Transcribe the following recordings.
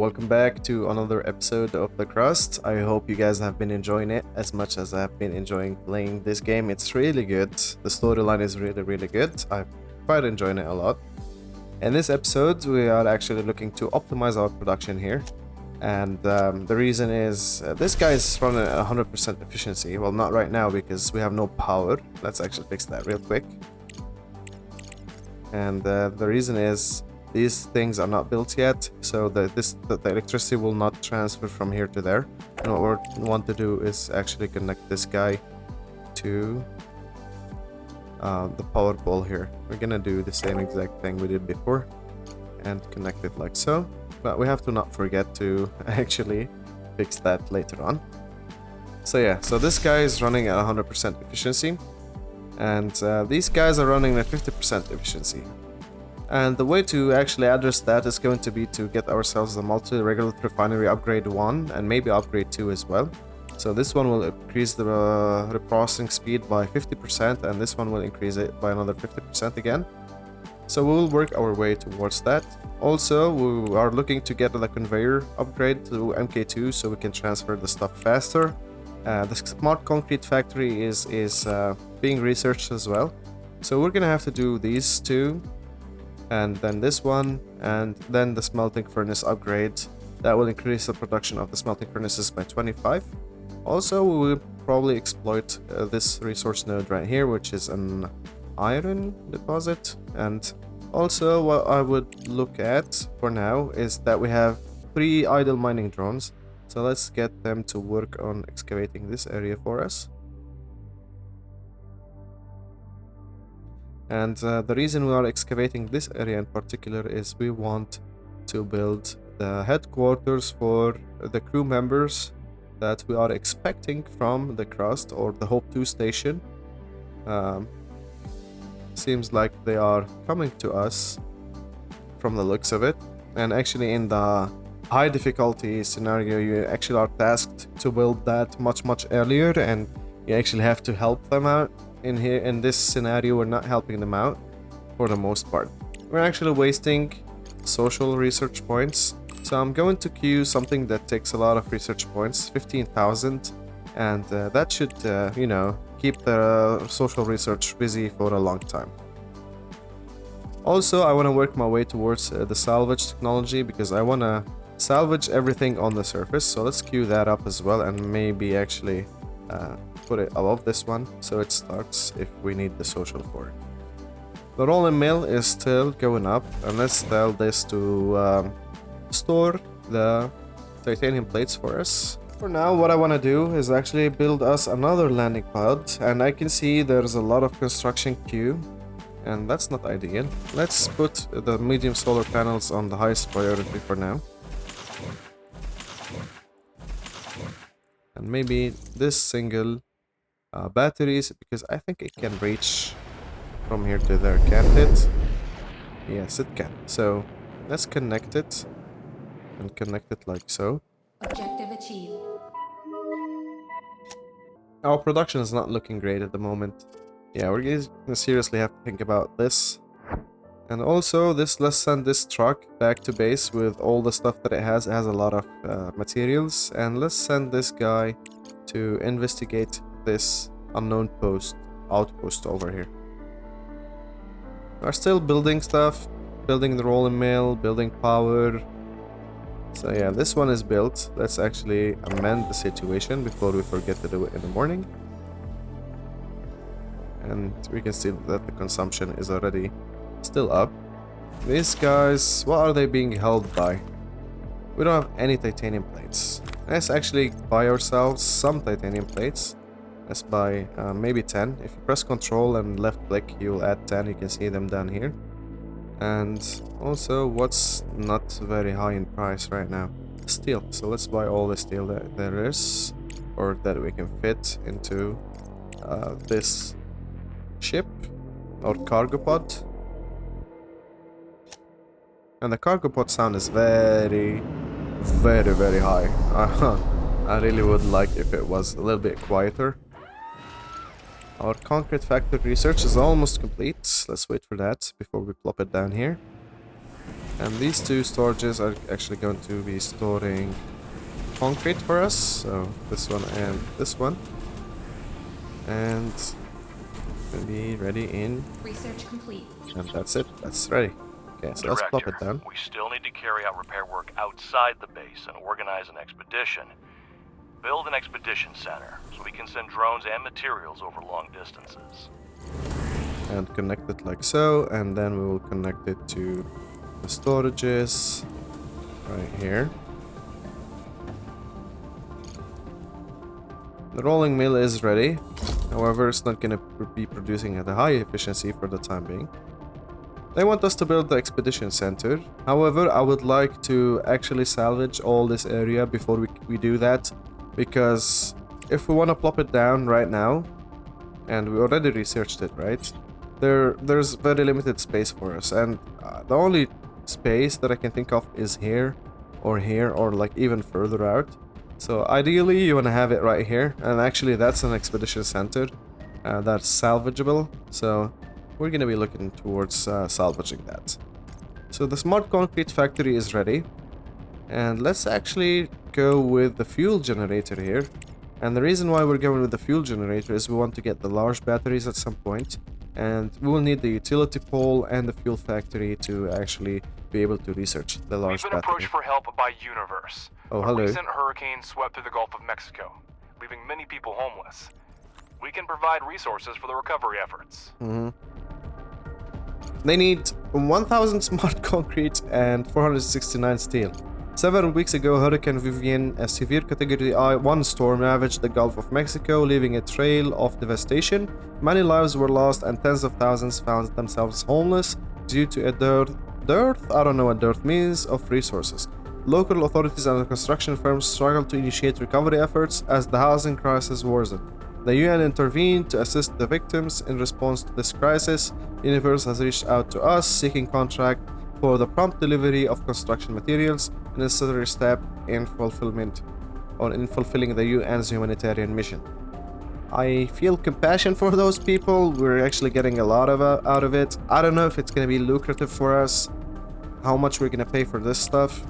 welcome back to another episode of the Crust. I hope you guys have been enjoying it as much as I've been enjoying playing this game. It's really good. The storyline is really good. I've quite enjoying it a lot. In this episode, we are actually looking to optimize our production here. And the reason is this guy is running at 100% efficiency. Well, not right now because we have no power. Let's actually fix that real quick. And the reason is these things are not built yet, so the electricity will not transfer from here to there. And what we want to do is actually connect this guy to the power pole here. We're gonna do the same exact thing we did before and connect it like so. But we have to not forget to actually fix that later on. So yeah, so this guy is running at 100% efficiency, and these guys are running at 50% efficiency. And the way to actually address that is going to be to get ourselves a multi-Regolith refinery upgrade 1 and maybe upgrade 2 as well. So this one will increase the reprocessing speed by 50% and this one will increase it by another 50% again. So we will work our way towards that. Also, we are looking to get the conveyor upgrade to MK2 so we can transfer the stuff faster. The smart concrete factory is being researched as well. So we're gonna have to do these two, and then this one, and then the smelting furnace upgrade. That will increase the production of the smelting furnaces by 25. Also, we will probably exploit this resource node right here, which is an iron deposit. And also what I would look at for now is that we have 3 idle mining drones. So let's get them to work on excavating this area for us. And the reason we are excavating this area in particular is we want to build the headquarters for the crew members that we are expecting from the Crust or the Hope 2 station. Seems like they are coming to us from the looks of it. And actually in the high difficulty scenario, you actually are tasked to build that much earlier, and you actually have to help them out. In this scenario, we're not helping them out for the most part. We're actually wasting social research points. So I'm going to queue something that takes a lot of research points, 15,000, and that should, you know, keep the social research busy for a long time. Also, I want to work my way towards the salvage technology because I want to salvage everything on the surface. So let's queue that up as well and maybe actually put it above this one so it starts if we need the social for it. The rolling mill is still going up, and let's tell this to store the titanium plates for us. For now, what I want to do is actually build us another landing pad, and I can see there's a lot of construction queue, and that's not ideal. Let's put the medium solar panels on the highest priority for now. And maybe this single batteries, because I think it can reach from here to there, can't it? Yes, it can. So let's connect it and connect it like so. Objective achieved. Our production is not looking great at the moment. Yeah, we're gonna seriously have to think about this. And also, let's send this truck back to base with all the stuff that it has. It has a lot of materials. And let's send this guy to investigate this unknown outpost over here. We're still building stuff, building the rolling mill, building power. So yeah, this one is built. Let's actually amend the situation before we forget to do it in the morning. And we can see that the consumption is already still up. These guys, what are they being held by? We don't have any titanium plates. Let's actually buy ourselves some titanium plates. Let's buy maybe 10. If you press Control and left click, you'll add 10. You can see them down here. And also, what's not very high in price right now? Steel. So let's buy all the steel that there is, or that we can fit into this ship or cargo pod. And the cargo pod sound is very high. I really would like if it was a little bit quieter. Our concrete factory research is almost complete. Let's wait for that before we plop it down here. And these two storages are actually going to be storing concrete for us. So this one and this one. And we'll be ready in. Research complete. And that's it. That's ready. Okay, so let's plop it down. We still need to carry out repair work outside the base and organize an expedition. Build an expedition center so we can send drones and materials over long distances. And connect it like so, and then we will connect it to the storages right here. The rolling mill is ready. However, it's not going to be producing at a high efficiency for the time being. They want us to build the expedition center. However, I would like to actually salvage all this area before we do that, because if we want to plop it down right now, and we already researched it, right? There's very limited space for us, and the only space that I can think of is here, or like even further out. So ideally you want to have it right here, and actually that's an expedition center that's salvageable, so we're going to be looking towards salvaging that. So the smart concrete factory is ready, and let's actually go with the fuel generator here. And the reason why we're going with the fuel generator is we want to get the large batteries at some point, and we will need the utility pole and the fuel factory to actually be able to research the large battery. We've been approached for help by Universe. Oh, hello. A recent hurricane swept through the Gulf of Mexico, leaving many people homeless. We can provide resources for the recovery efforts. They need 1,000 smart concrete and 469 steel. Several weeks ago, Hurricane Vivian, a severe Category 1 storm, ravaged the Gulf of Mexico, leaving a trail of devastation. Many lives were lost and tens of thousands found themselves homeless due to a dearth, I don't know what dearth means, of resources. Local authorities and construction firms struggled to initiate recovery efforts as the housing crisis worsened. The UN intervened to assist the victims. In response to this crisis, Universe has reached out to us, seeking contract for the prompt delivery of construction materials, a necessary step in fulfilling the UN's humanitarian mission. I feel compassion for those people. We're actually getting a lot out of it. I don't know if it's going to be lucrative for us, how much we're going to pay for this stuff.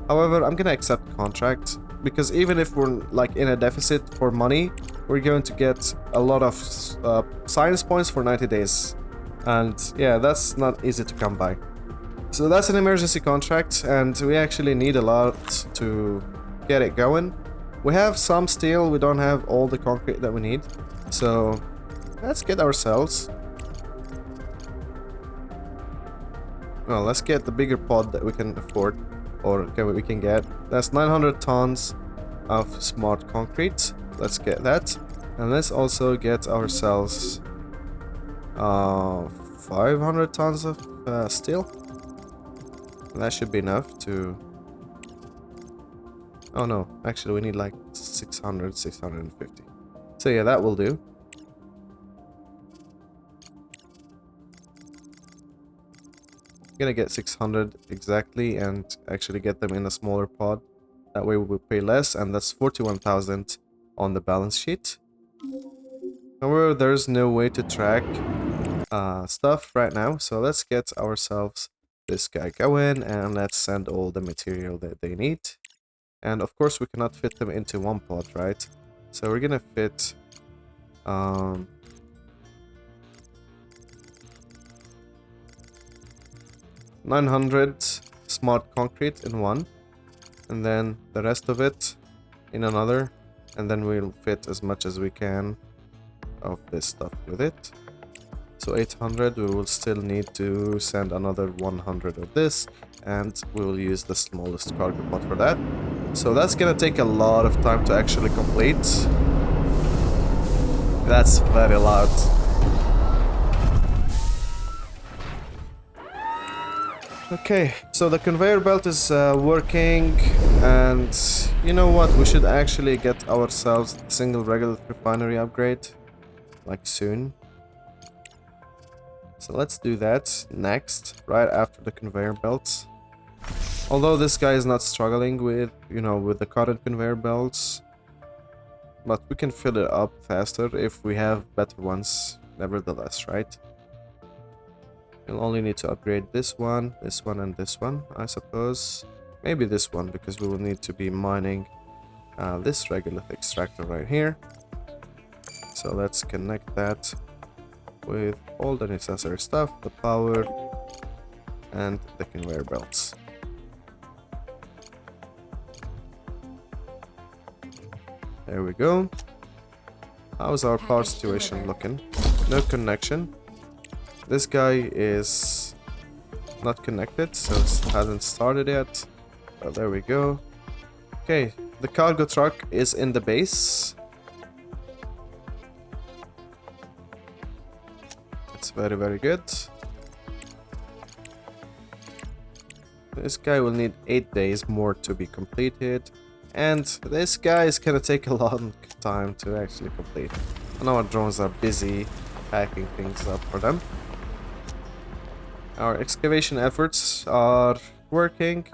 However, I'm going to accept contract, because even if we're like in a deficit for money, we're going to get a lot of science points for 90 days. And yeah, that's not easy to come by. So that's an emergency contract, and we actually need a lot to get it going. We have some steel, we don't have all the concrete that we need. So let's get ourselves. Well, let's get the bigger pod that we can afford, or we can get. That's 900 tons of smart concrete. Let's get that. And let's also get ourselves 500 tons of steel. That should be enough to... Oh no, actually we need like 600, 650. So yeah, that will do. I'm gonna get 600 exactly and actually get them in a smaller pod. That way we will pay less, and that's 41,000 on the balance sheet. However, there's no way to track stuff right now, so let's get ourselves this guy going, and let's send all the material that they need. And of course we cannot fit them into one pod, right? So we're gonna fit 900 smart concrete in one, and then the rest of it in another, and then we'll fit as much as we can of this stuff with it. So 800, we will still need to send another 100 of this, and we will use the smallest cargo pod for that. So that's gonna take a lot of time to actually complete. That's very loud. Okay, so the conveyor belt is working, and you know what? We should actually get ourselves a single Regolith refinery upgrade, like soon. So let's do that next, right after the conveyor belts. Although this guy is not struggling with, with the current conveyor belts, but we can fill it up faster if we have better ones, nevertheless, right? We'll only need to upgrade this one, and this one, I suppose. Maybe this one, because we will need to be mining this Regolith extractor right here. So let's connect that with all the necessary stuff, the power, and the conveyor belts. There we go. How's our power situation looking? No connection. This guy is not connected, so it hasn't started yet. But there we go. Okay, the cargo truck is in the base. It's very, very good. This guy will need 8 days more to be completed. And this guy is gonna take a long time to actually complete. I know our drones are busy packing things up for them. Our excavation efforts are working,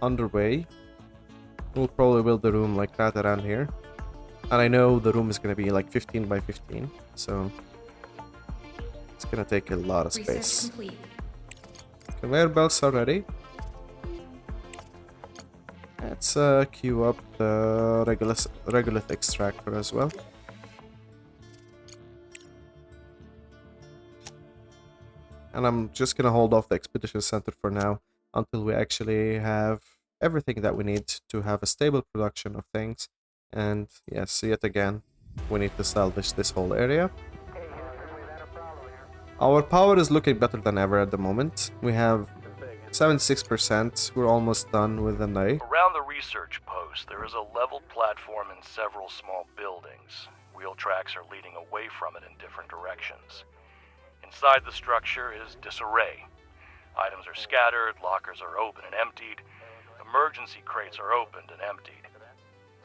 underway. We'll probably build the room like that around here. And I know the room is gonna be like 15 by 15, so it's gonna take a lot of space. Conveyor belts are ready. Let's queue up the Regolith extractor as well. And I'm just gonna hold off the expedition center for now until we actually have everything that we need to have a stable production of things. And yes, yet again, we need to salvage this whole area. Our power is looking better than ever at the moment. We have 76%. We're almost done with the day. Around the research post, there is a level platform and several small buildings. Wheel tracks are leading away from it in different directions. Inside the structure is disarray. Items are scattered, lockers are open and emptied, emergency crates are opened and emptied.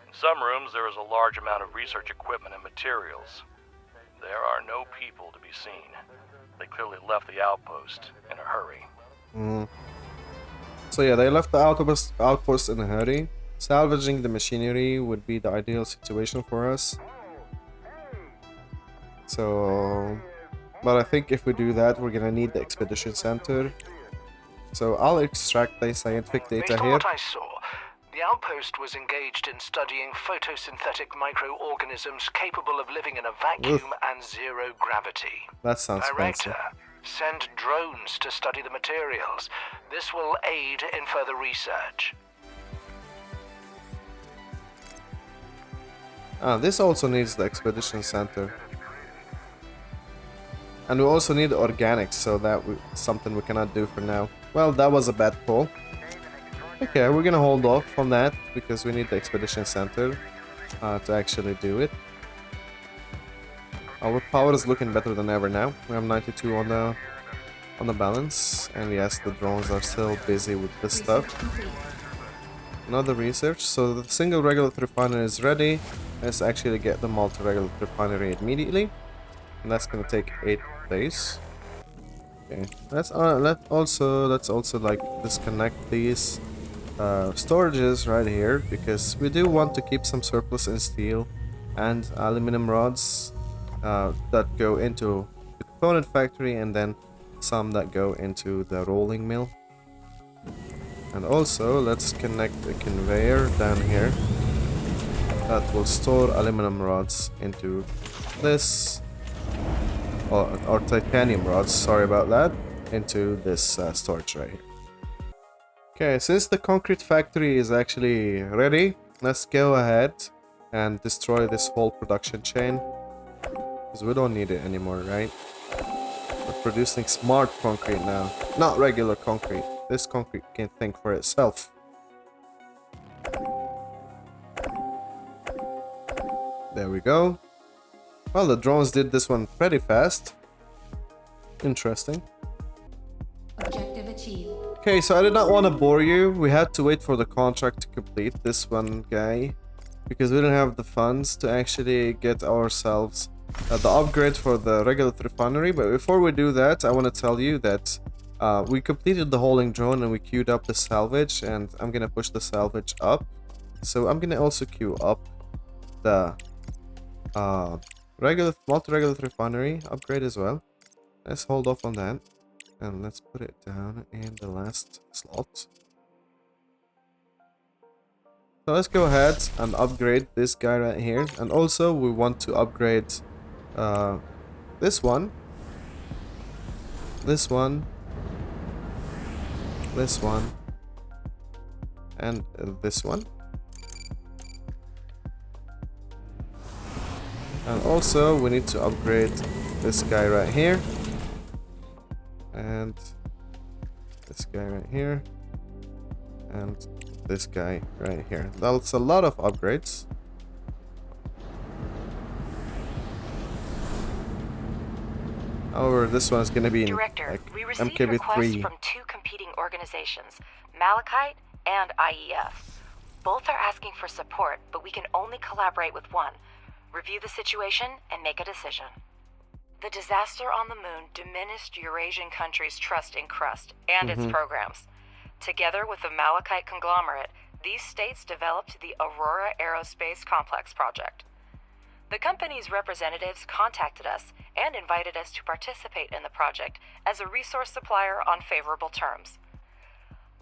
In some rooms, there is a large amount of research equipment and materials. There are no people to be seen. They clearly left the outpost in a hurry. So yeah, they left the outpost in a hurry. Salvaging the machinery would be the ideal situation for us. So, but I think if we do that, we're gonna need the expedition center. So I'll extract the scientific data Based on here. what I saw, the outpost was engaged in studying photosynthetic microorganisms capable of living in a vacuum and zero gravity. That sounds fancy. Director, send drones to study the materials. This will aid in further research. This also needs the expedition center. And we also need organics, so that's something we cannot do for now. Well, that was a bad call. Okay, we're gonna hold off on that because we need the expedition center to actually do it. Our power is looking better than ever now. We have 92 on the balance, and yes, the drones are still busy with this stuff. Another research. So the single Regolith refinery is ready. Let's actually get the multi-Regolith refinery immediately, and that's gonna take 8 days. Okay, let's also like disconnect these storages right here, because we do want to keep some surplus in steel and aluminum rods that go into the component factory, and then some that go into the rolling mill. And also let's connect a conveyor down here that will store aluminum rods into this, or titanium rods, sorry about that, into this storage right here. Okay, since the concrete factory is actually ready, let's go ahead and destroy this whole production chain, because we don't need it anymore, right? We're producing smart concrete now, not regular concrete. This concrete can think for itself. There we go. Well, the drones did this one pretty fast. Interesting. Objective achieved. Okay, so I did not want to bore you. We had to wait for the contract to complete, this one guy, because we didn't have the funds to actually get ourselves the upgrade for the Regolith refinery. But before we do that, I want to tell you that we completed the hauling drone and we queued up the salvage, and I'm gonna push the salvage up. So I'm gonna also queue up the multi-Regolith refinery upgrade as well. Let's hold off on that. And let's put it down in the last slot. So let's go ahead and upgrade this guy right here. And also we want to upgrade this one, this one, this one, and this one. And also we need to upgrade this guy right here. And this guy right here. And this guy right here. That's a lot of upgrades. However, this one is going to be in Director, like we received requests MKB3. from two competing organizations, Malachite and IEF. Both are asking for support, but we can only collaborate with one. Review the situation and make a decision. The disaster on the moon diminished Eurasian countries' trust in Crust and its programs. Together with the Malachite conglomerate, these states developed the Aurora Aerospace Complex project. The company's representatives contacted us and invited us to participate in the project as a resource supplier on favorable terms.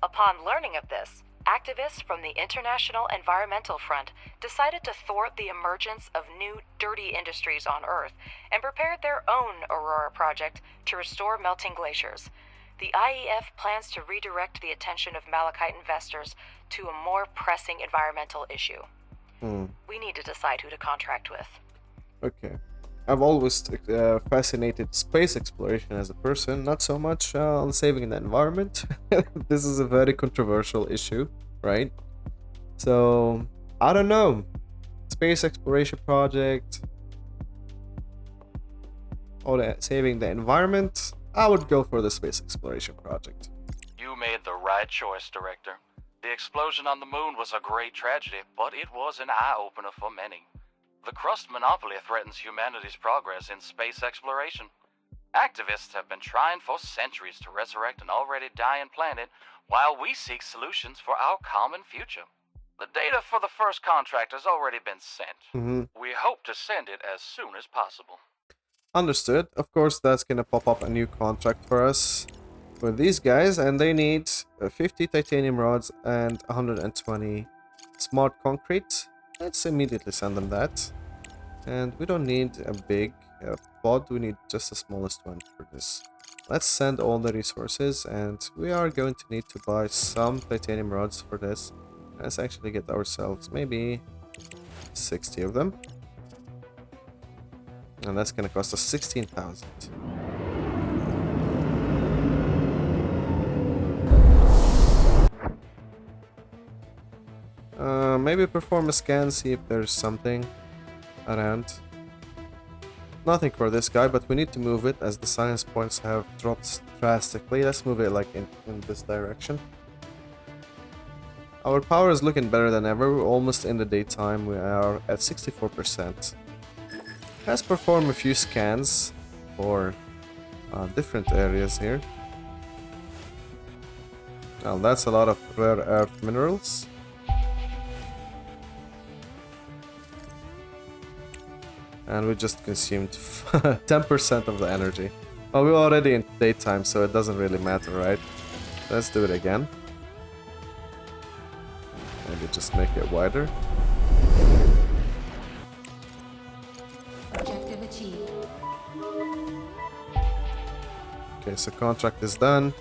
Upon learning of this, activists from the International Environmental Front decided to thwart the emergence of new, dirty industries on Earth and prepared their own Aurora project to restore melting glaciers. The IEF plans to redirect the attention of Malachite investors to a more pressing environmental issue. We need to decide who to contract with. Okay. I've always fascinated space exploration as a person, not so much on saving the environment. This is a very controversial issue, right? So, I don't know. Space exploration project or saving the environment, I would go for the space exploration project. You made the right choice, Director. The explosion on the moon was a great tragedy, but it was an eye-opener for many. The Crust monopoly threatens humanity's progress in space exploration. Activists have been trying for centuries to resurrect an already dying planet while we seek solutions for our common future. The data for the first contract has already been sent. We hope to send it as soon as possible. Understood. Of course, that's gonna pop up a new contract for us with these guys, and they need 50 titanium rods and 120 smart concrete. Let's immediately send them that. And we don't need a big pod, we need just the smallest one for this. Let's send all the resources, and we are going to need to buy some titanium rods for this. Let's actually get ourselves maybe 60 of them. And that's gonna cost us 16,000. Maybe perform a scan, see if there's something around. Nothing for this guy, but we need to move it as the science points have dropped drastically. Let's move it like in this direction. Our power is looking better than ever. We're almost in the daytime. We are at 64%. Let's perform a few scans for different areas here. Now that's a lot of rare earth minerals. And we just consumed 10% of the energy. Well, we're already in daytime, so it doesn't really matter, right? Let's do it again. Maybe just make it wider. Objective achieved. Okay, so contract is done.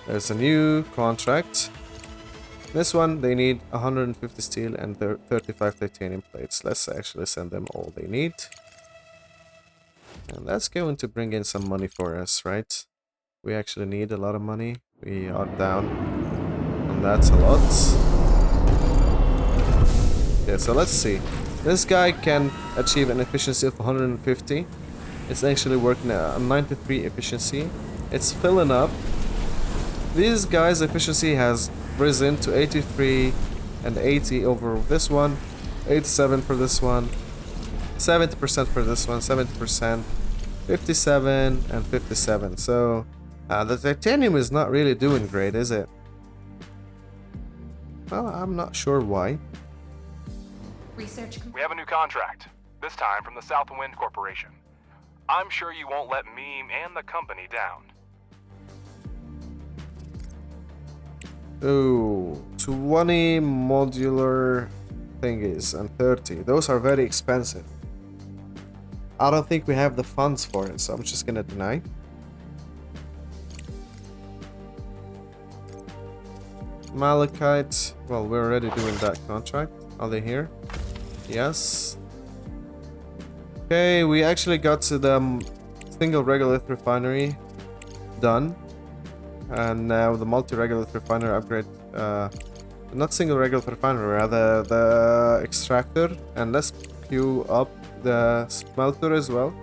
There's a new contract. This one, they need 150 steel and 35 titanium plates. Let's actually send them all they need. And that's going to bring in some money for us, right? We actually need a lot of money. We are down. And that's a lot. Okay, so let's see. This guy can achieve an efficiency of 150. It's actually working at a 93 efficiency. It's filling up. This guy's efficiency has risen to 83 and 80 over this one, 87 for this one, 70% for this one, 70%, 57 and 57. So the titanium is not really doing great, is it? Well, I'm not sure why. Research We have a new contract, this time from the Southwind Corporation. I'm sure you won't let me and the company down. Oh, 20 modular thingies and 30. Those are very expensive. I don't think we have the funds for it, so I'm just gonna deny. Malachite. Well, we're already doing that contract. Are they here? Yes. Okay, we actually got to the single regolith refinery done. And now the multi-regolith refinery upgrade. Not single regolith refinery, rather the extractor. And let's queue up the smelter as well.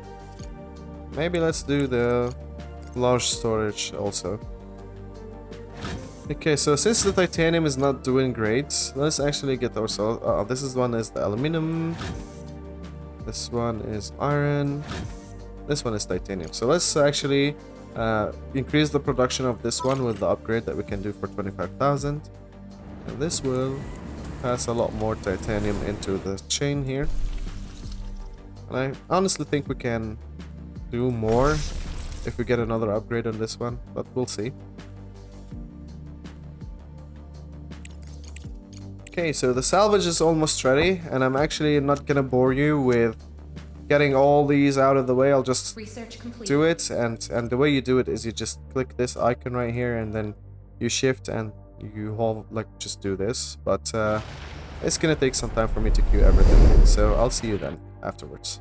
Maybe let's do the large storage also. Okay, so since the titanium is not doing great, let's actually get ourselves... this is one is the aluminum. This one is iron. This one is titanium. So let's actually increase the production of this one with the upgrade that we can do for 25,000. And this will pass a lot more titanium into the chain here. And I honestly think we can do more if we get another upgrade on this one, but we'll see. Okay, so the salvage is almost ready, and I'm actually not gonna bore you with getting all these out of the way. I'll just do it, and the way you do it is you just click this icon right here, and then you shift and you hold, like, just do this. But it's gonna take some time for me to queue everything, so I'll see you then afterwards.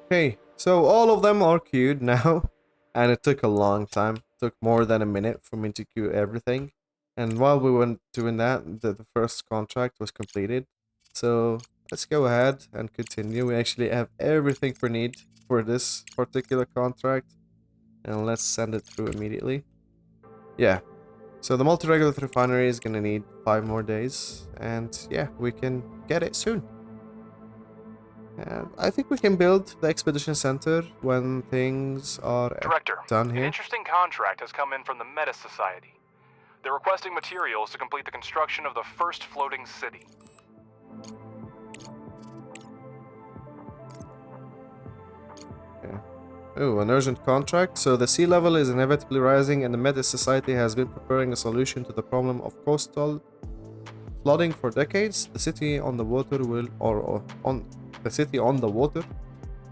Okay, so all of them are queued now, and it took a long time. It took more than a minute for me to queue everything. And while we were doing that, the first contract was completed. So let's go ahead and continue. We actually have everything we need for this particular contract. And let's send it through immediately. Yeah. So the multi-regolith refinery is going to need 5 more days. And yeah, we can get it soon. And I think we can build the expedition center when things are Director, done here. an interesting contract has come in from the Meta Society. They're requesting materials to complete the construction of the first floating city. Okay. Oh, an urgent contract. So the sea level is inevitably rising, and the Meta Society has been preparing a solution to the problem of coastal flooding for decades. The city on the water will, or on the city on the water.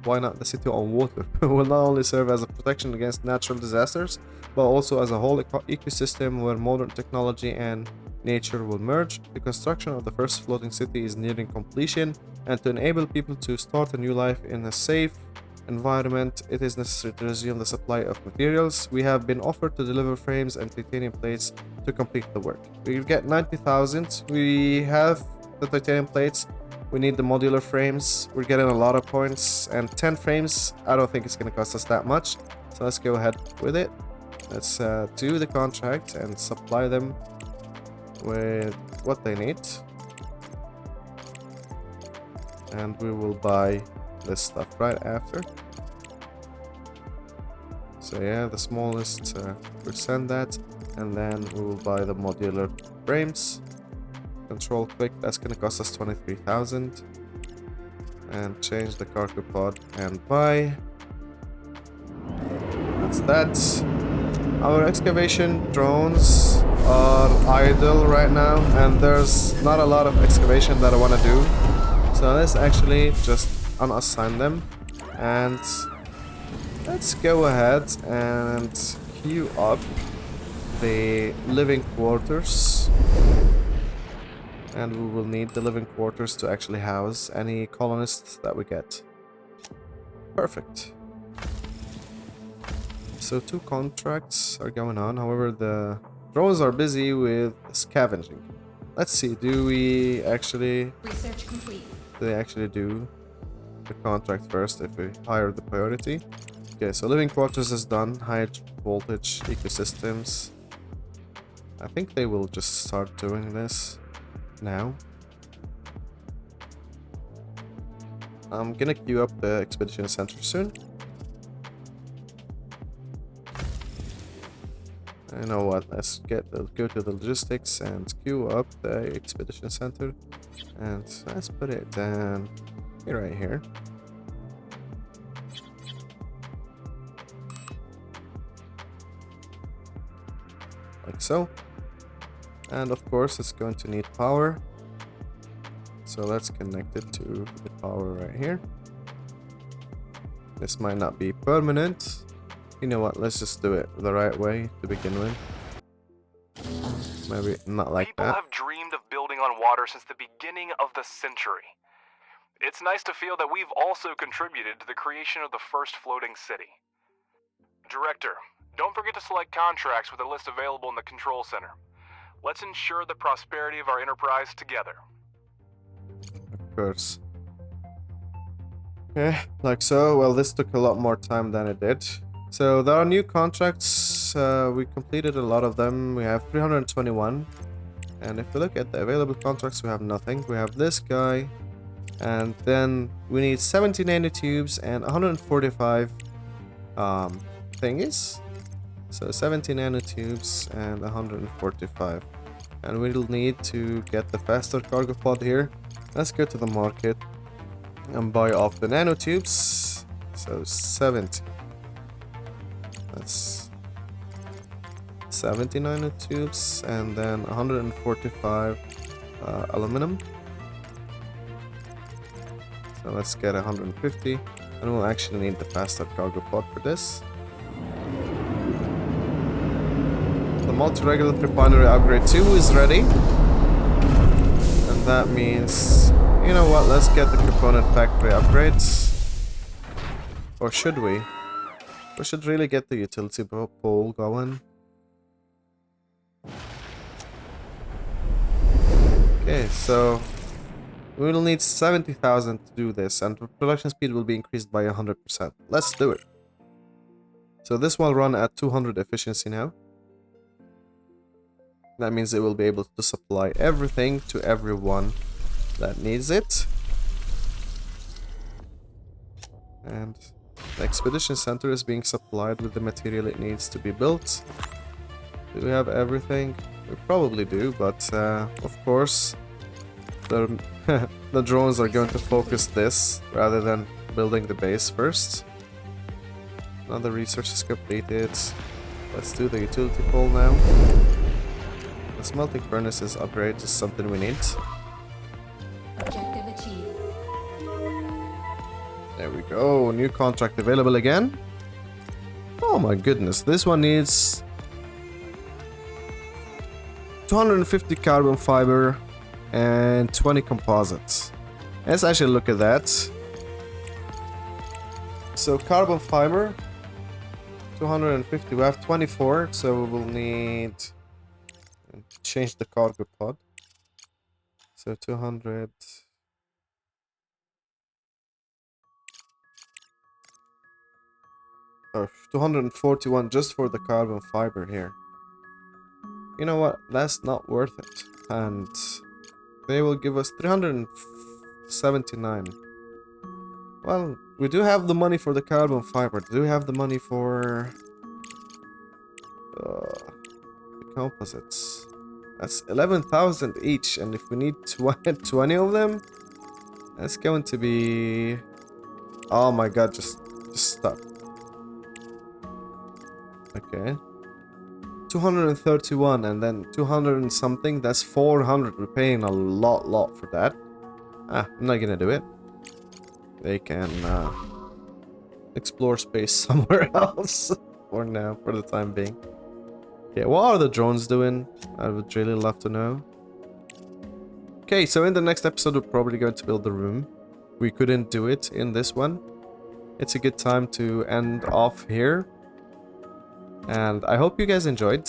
Why not the city on water? Will not only serve as a protection against natural disasters, but also as a whole ecosystem where modern technology and nature will merge. The construction of the first floating city is nearing completion, and to enable people to start a new life in a safe environment, it is necessary to resume the supply of materials. We have been offered to deliver frames and titanium plates to complete the work. We get 90,000. We have the titanium plates. We need the modular frames. We're getting a lot of points, and 10 frames, I don't think it's going to cost us that much. So let's go ahead with it. Let's do the contract and supply them with what they need. And we will buy this stuff right after. So yeah, the smallest we'll send that, and then we will buy the modular frames. Control click, that's gonna cost us 23,000. And change the cargo pod and buy. That's that. Our excavation drones are idle right now, and there's not a lot of excavation that I want to do. So let's actually just unassign them, and let's go ahead and queue up the living quarters. And we will need the living quarters to actually house any colonists that we get. Perfect. So 2 contracts are going on. However, the drones are busy with scavenging. Let's see, do we actually... Research complete. Do they actually do the contract first if we hire the priority? Okay, so living quarters is done. High voltage ecosystems. I think they will just start doing this now. I'm gonna queue up the expedition center soon. You know what, let's go to the logistics and queue up the expedition center, and let's put it down here, right here. Like so. And of course it's going to need power. So let's connect it to the power right here. This might not be permanent. You know what, let's just do it the right way to begin with. Maybe not like People that. have dreamed of building on water since the beginning of the century. It's nice to feel that we've also contributed to the creation of the first floating city. Director, don't forget to select contracts with a list available in the control center. Let's ensure the prosperity of our enterprise together. Of course. Okay, like so. Well, this took a lot more time than it did. So there are new contracts. We completed a lot of them. We have 321. And if we look at the available contracts, we have nothing. We have this guy. And then we need 70 nanotubes and 145 thingies. So 70 nanotubes and 145. And we'll need to get the faster cargo pod here. Let's go to the market and buy off the nanotubes. So 70. That's 70 nanotubes and then 145 aluminum. So let's get 150, and we'll actually need the faster cargo pod for this. The multi-Regolith refinery upgrade 2 is ready. And that means, you know what, let's get the component factory upgrades. Or should we? We should really get the utility pole going. Okay, so we will need 70,000 to do this, and the production speed will be increased by 100%. Let's do it. So this will run at 200 efficiency now. That means it will be able to supply everything to everyone that needs it. And the expedition center is being supplied with the material it needs to be built. Do we have everything? We probably do, but of course the drones are going to focus this rather than building the base first. Now the research is completed. Let's do the utility pole now. The smelting furnaces upgrade is something we need. Objective achieved. There we go. New contract available again. Oh my goodness. This one needs 250 carbon fiber and 20 composites. Let's actually look at that. So carbon fiber 250. We have 24, so we will need to change the cargo pod. So 200. Oh, 241 just for the carbon fiber here. You know what? That's not worth it. And they will give us 379. Well, we do have the money for the carbon fiber. Do we have the money for the composites? That's 11,000 each, and if we need 20 of them, that's going to be... Oh my god, just stop. Okay. 231 and then 200 and something, that's 400. We're paying a lot for that. I'm not gonna do it. They can explore space somewhere else for now, for the time being. Okay, what are the drones doing? I would really love to know. Okay, so in the next episode we're probably going to build the room. We couldn't do it in this one. It's a good time to end off here. And I hope you guys enjoyed.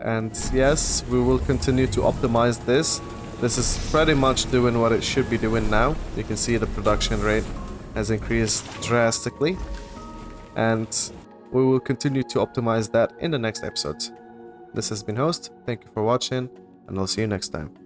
And yes, we will continue to optimize this. This is pretty much doing what it should be doing now. You can see the production rate has increased drastically. And we will continue to optimize that in the next episode. This has been Host. Thank you for watching, and I'll see you next time.